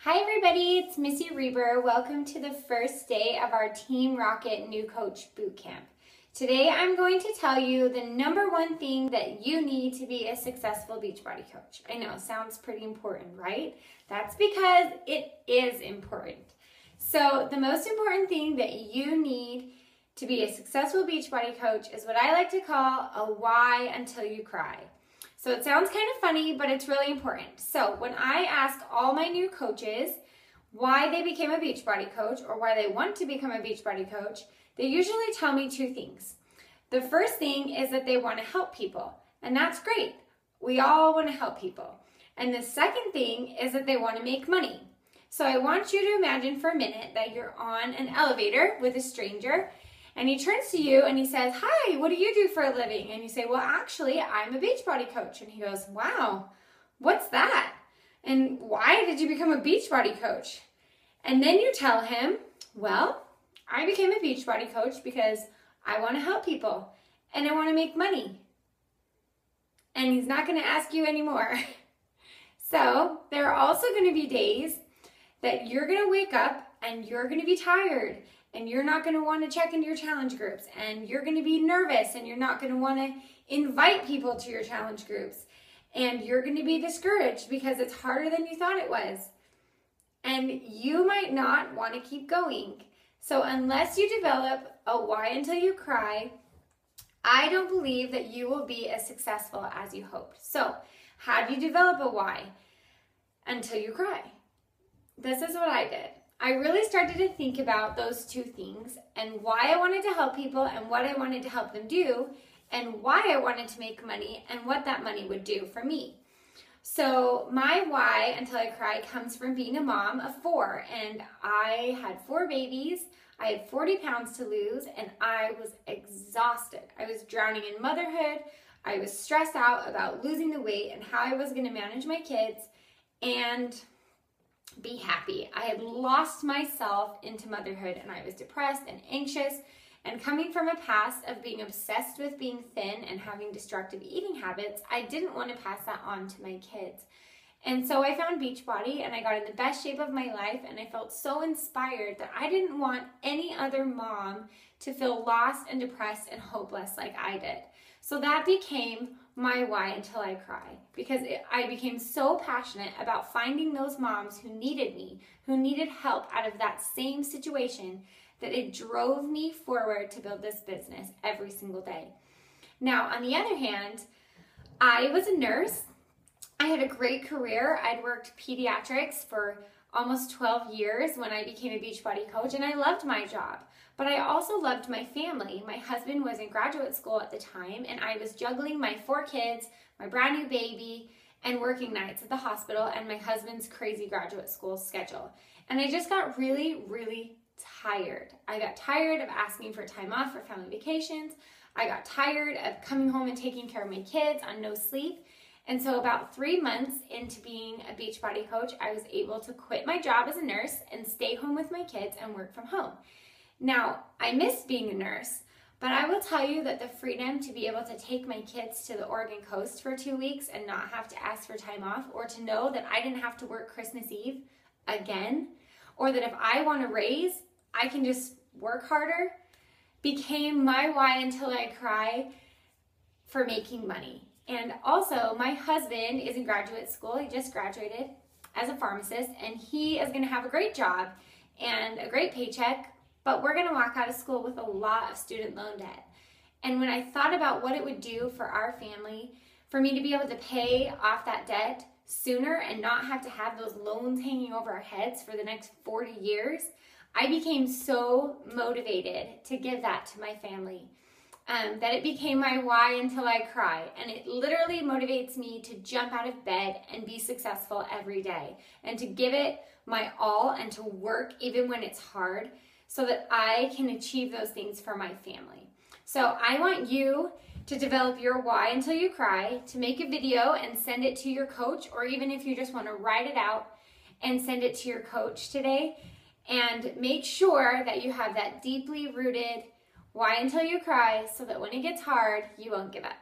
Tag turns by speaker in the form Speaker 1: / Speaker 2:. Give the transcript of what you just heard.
Speaker 1: Hi everybody, it's Missy Reber. Welcome to the first day of our Team Rocket New Coach Bootcamp. Today I'm going to tell you the number one thing that you need to be a successful Beachbody coach. I know, sounds pretty important, right? That's because it is important. So the most important thing that you need to be a successful Beachbody coach is what I like to call a why until you cry. So it sounds kind of funny, but it's really important. So when I ask all my new coaches why they became a Beachbody coach or why they want to become a Beachbody coach, they usually tell me two things. The first thing is that they want to help people, and that's great. We all want to help people. And the second thing is that they want to make money. So I want you to imagine for a minute that you're on an elevator with a stranger, and he turns to you and he says, "Hi, what do you do for a living?" And you say, "Well, actually, I'm a Beachbody coach." And he goes, "Wow, what's that? And why did you become a Beachbody coach?" And then you tell him, "Well, I became a Beachbody coach because I want to help people and I want to make money." And he's not going to ask you anymore. So there are also going to be days that you're going to wake up and you're going to be tired. And you're not going to want to check into your challenge groups, and you're going to be nervous, and you're not going to want to invite people to your challenge groups, and you're going to be discouraged because it's harder than you thought it was, and you might not want to keep going. So unless you develop a why until you cry, I don't believe that you will be as successful as you hoped. So how do you develop a why until you cry? This is what I did. I really started to think about those two things and why I wanted to help people and what I wanted to help them do and why I wanted to make money and what that money would do for me. So my why until I cry comes from being a mom of 4, and I had 4 babies. I had 40 pounds to lose and I was exhausted. I was drowning in motherhood. I was stressed out about losing the weight and how I was going to manage my kids and be happy. I had lost myself into motherhood and I was depressed and anxious, and coming from a past of being obsessed with being thin and having destructive eating habits, I didn't want to pass that on to my kids. And so I found Beachbody and I got in the best shape of my life, and I felt so inspired that I didn't want any other mom to feel lost and depressed and hopeless like I did. So that became my why until I cry, because I became so passionate about finding those moms who needed me, who needed help out of that same situation, that it drove me forward to build this business every single day. Now, on the other hand, I was a nurse. I had a great career. I'd worked pediatrics for almost 12 years when I became a Beachbody coach, and I loved my job. But I also loved my family. My husband was in graduate school at the time, and I was juggling my 4 kids, my brand new baby, and working nights at the hospital, and my husband's crazy graduate school schedule. And I just got really, really tired. I got tired of asking for time off for family vacations. I got tired of coming home and taking care of my kids on no sleep. And so about 3 months into being a Beachbody coach, I was able to quit my job as a nurse and stay home with my kids and work from home. Now, I missed being a nurse, but I will tell you that the freedom to be able to take my kids to the Oregon coast for 2 weeks and not have to ask for time off, or to know that I didn't have to work Christmas Eve again, or that if I want a raise, I can just work harder, became my why until I cry for making money. And also, my husband is in graduate school. He just graduated as a pharmacist, and he is going to have a great job and a great paycheck, but we're going to walk out of school with a lot of student loan debt. And when I thought about what it would do for our family, for me to be able to pay off that debt sooner and not have to have those loans hanging over our heads for the next 40 years, I became so motivated to give that to my family. That it became my why until I cry. And it literally motivates me to jump out of bed and be successful every day, and to give it my all and to work even when it's hard, so that I can achieve those things for my family. So I want you to develop your why until you cry, to make a video and send it to your coach, or even if you just want to write it out and send it to your coach today. And make sure that you have that deeply rooted why until you cry, so that when it gets hard, you won't give up.